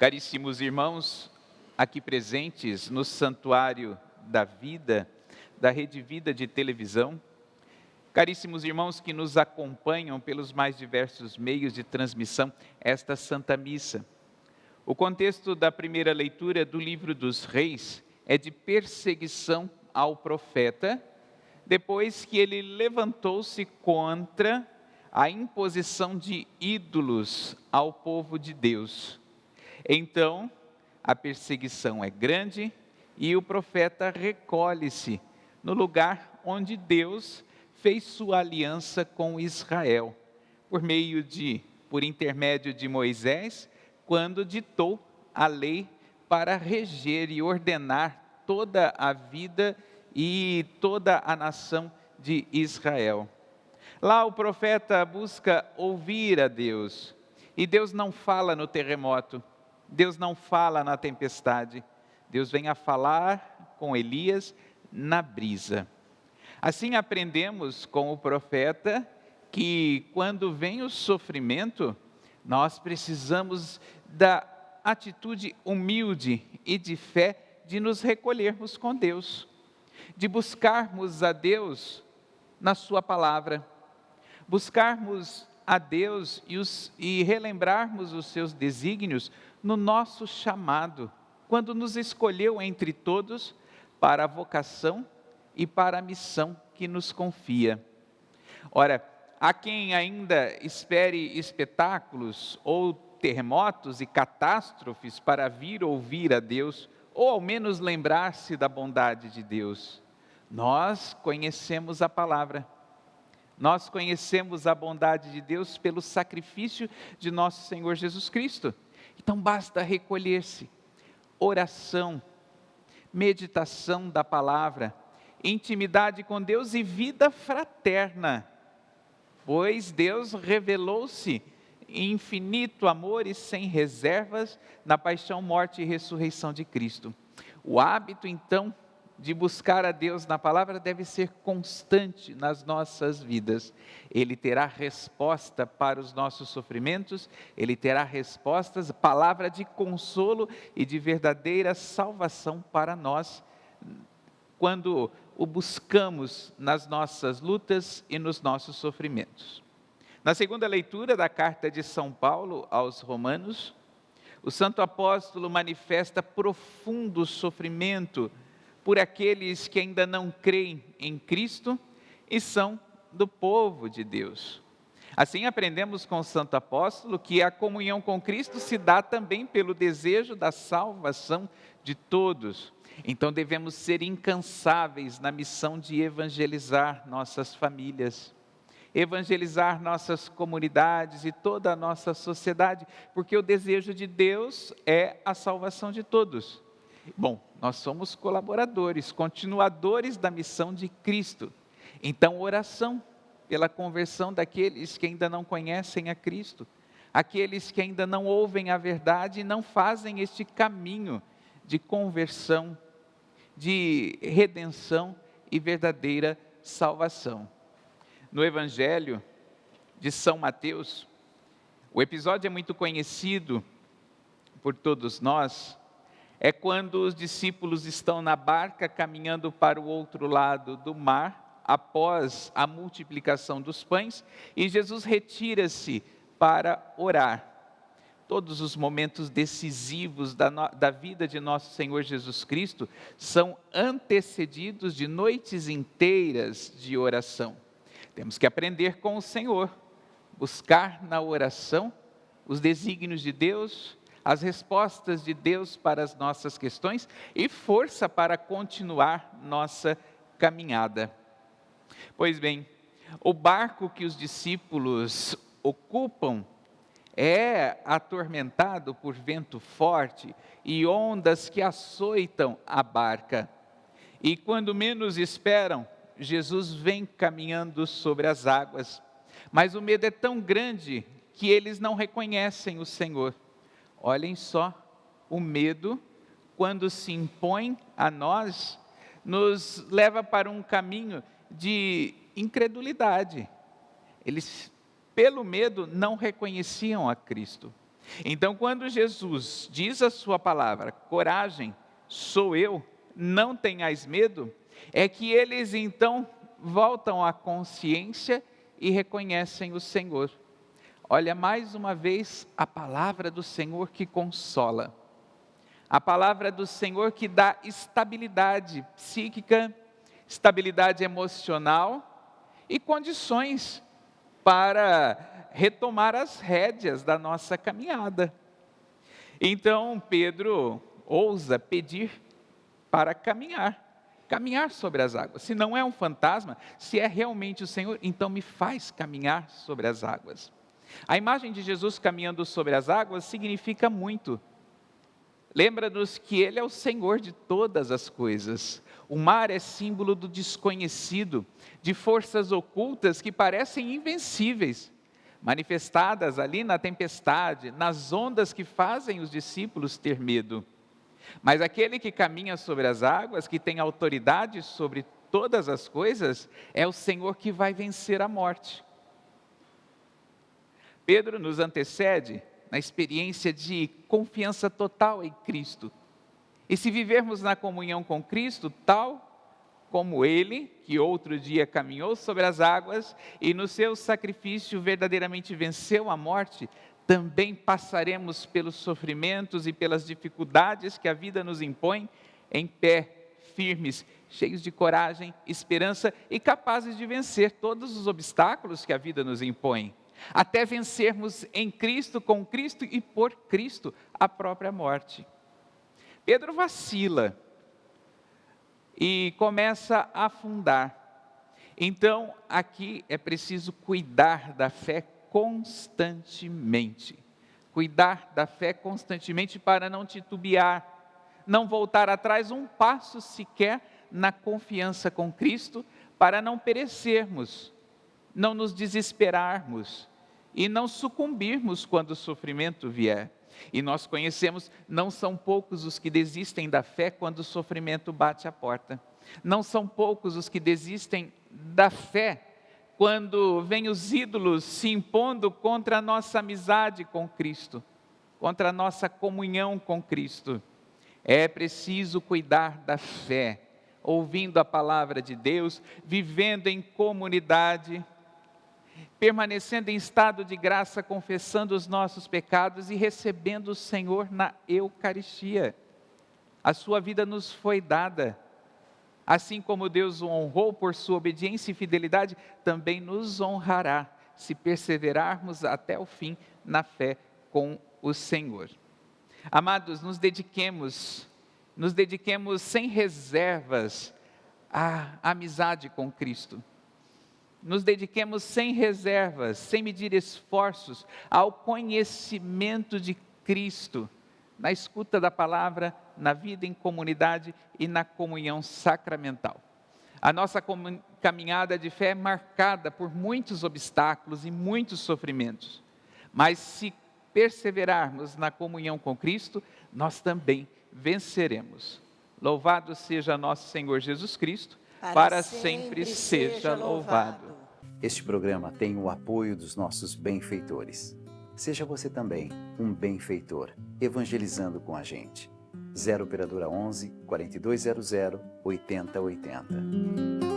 Caríssimos irmãos, aqui presentes no Santuário da Vida, da Rede Vida de televisão, caríssimos irmãos que nos acompanham pelos mais diversos meios de transmissão, esta Santa Missa. O contexto da primeira leitura do livro dos Reis é de perseguição ao profeta, depois que ele levantou-se contra a imposição de ídolos ao povo de Deus. Então, a perseguição é grande e o profeta recolhe-se no lugar onde Deus fez sua aliança com Israel, por intermédio de Moisés, quando ditou a lei para reger e ordenar toda a vida e toda a nação de Israel. Lá o profeta busca ouvir a Deus, e Deus não fala no terremoto, Deus não fala na tempestade, Deus vem a falar com Elias na brisa. Assim aprendemos com o profeta que quando vem o sofrimento, nós precisamos da atitude humilde e de fé de nos recolhermos com Deus, de buscarmos a Deus na sua palavra, buscarmos a Deus e relembrarmos os seus desígnios no nosso chamado, quando nos escolheu entre todos para a vocação e para a missão que nos confia. Ora, há quem ainda espere espetáculos ou terremotos e catástrofes para vir ouvir a Deus, ou ao menos lembrar-se da bondade de Deus. Nós conhecemos a palavra. Nós conhecemos a bondade de Deus pelo sacrifício de nosso Senhor Jesus Cristo. Então basta recolher-se, oração, meditação da palavra, intimidade com Deus e vida fraterna, pois Deus revelou-se em infinito amor e sem reservas na paixão, morte e ressurreição de Cristo. O hábito então de buscar a Deus na palavra deve ser constante nas nossas vidas. Ele terá resposta para os nossos sofrimentos, ele terá respostas, palavra de consolo e de verdadeira salvação para nós, quando o buscamos nas nossas lutas e nos nossos sofrimentos. Na segunda leitura da carta de São Paulo aos Romanos, o santo apóstolo manifesta profundo sofrimento por aqueles que ainda não creem em Cristo e são do povo de Deus. Assim aprendemos com o santo apóstolo que a comunhão com Cristo se dá também pelo desejo da salvação de todos. Então devemos ser incansáveis na missão de evangelizar nossas famílias, evangelizar nossas comunidades e toda a nossa sociedade, porque o desejo de Deus é a salvação de todos. Bom, nós somos colaboradores, continuadores da missão de Cristo. Então, oração pela conversão daqueles que ainda não conhecem a Cristo, aqueles que ainda não ouvem a verdade e não fazem este caminho de conversão, de redenção e verdadeira salvação. No Evangelho de São Mateus, o episódio é muito conhecido por todos nós. É quando os discípulos estão na barca caminhando para o outro lado do mar, após a multiplicação dos pães, e Jesus retira-se para orar. Todos os momentos decisivos da vida de nosso Senhor Jesus Cristo são antecedidos de noites inteiras de oração. Temos que aprender com o Senhor, buscar na oração os desígnios de Deus, as respostas de Deus para as nossas questões e força para continuar nossa caminhada. Pois bem, o barco que os discípulos ocupam é atormentado por vento forte e ondas que açoitam a barca. E quando menos esperam, Jesus vem caminhando sobre as águas. Mas o medo é tão grande que eles não reconhecem o Senhor. Olhem só, o medo, quando se impõe a nós, nos leva para um caminho de incredulidade. Eles, pelo medo, não reconheciam a Cristo. Então, quando Jesus diz a sua palavra, coragem, sou eu, não tenhais medo, é que eles então voltam à consciência e reconhecem o Senhor. Olha, mais uma vez, a palavra do Senhor que consola. A palavra do Senhor que dá estabilidade psíquica, estabilidade emocional e condições para retomar as rédeas da nossa caminhada. Então Pedro ousa pedir para caminhar sobre as águas. Se não é um fantasma, se é realmente o Senhor, então me faz caminhar sobre as águas. A imagem de Jesus caminhando sobre as águas significa muito. Lembra-nos que Ele é o Senhor de todas as coisas. O mar é símbolo do desconhecido, de forças ocultas que parecem invencíveis, manifestadas ali na tempestade, nas ondas que fazem os discípulos ter medo. Mas aquele que caminha sobre as águas, que tem autoridade sobre todas as coisas, é o Senhor que vai vencer a morte. Pedro nos antecede na experiência de confiança total em Cristo. E se vivermos na comunhão com Cristo, tal como Ele, que outro dia caminhou sobre as águas e no seu sacrifício verdadeiramente venceu a morte, também passaremos pelos sofrimentos e pelas dificuldades que a vida nos impõe, em pé, firmes, cheios de coragem, esperança e capazes de vencer todos os obstáculos que a vida nos impõe, até vencermos em Cristo, com Cristo e por Cristo a própria morte. Pedro vacila e começa a afundar. Então, aqui é preciso cuidar da fé constantemente. Cuidar da fé constantemente para não titubear, não voltar atrás um passo sequer na confiança com Cristo, para não perecermos, não nos desesperarmos e não sucumbirmos quando o sofrimento vier. E nós conhecemos, não são poucos os que desistem da fé quando o sofrimento bate a porta. Não são poucos os que desistem da fé quando vêm os ídolos se impondo contra a nossa amizade com Cristo, contra a nossa comunhão com Cristo. É preciso cuidar da fé, ouvindo a palavra de Deus, vivendo em comunidade, permanecendo em estado de graça, confessando os nossos pecados e recebendo o Senhor na Eucaristia. A sua vida nos foi dada. Assim como Deus o honrou por sua obediência e fidelidade, também nos honrará, se perseverarmos até o fim na fé com o Senhor. Amados, nos dediquemos sem reservas à amizade com Cristo. Nos dediquemos sem reservas, sem medir esforços, ao conhecimento de Cristo, na escuta da palavra, na vida em comunidade e na comunhão sacramental. A nossa caminhada de fé é marcada por muitos obstáculos e muitos sofrimentos, mas se perseverarmos na comunhão com Cristo, nós também venceremos. Louvado seja nosso Senhor Jesus Cristo, para sempre seja louvado. Este programa tem o apoio dos nossos benfeitores. Seja você também um benfeitor, evangelizando com a gente. 0 Operadora 11 4200 8080.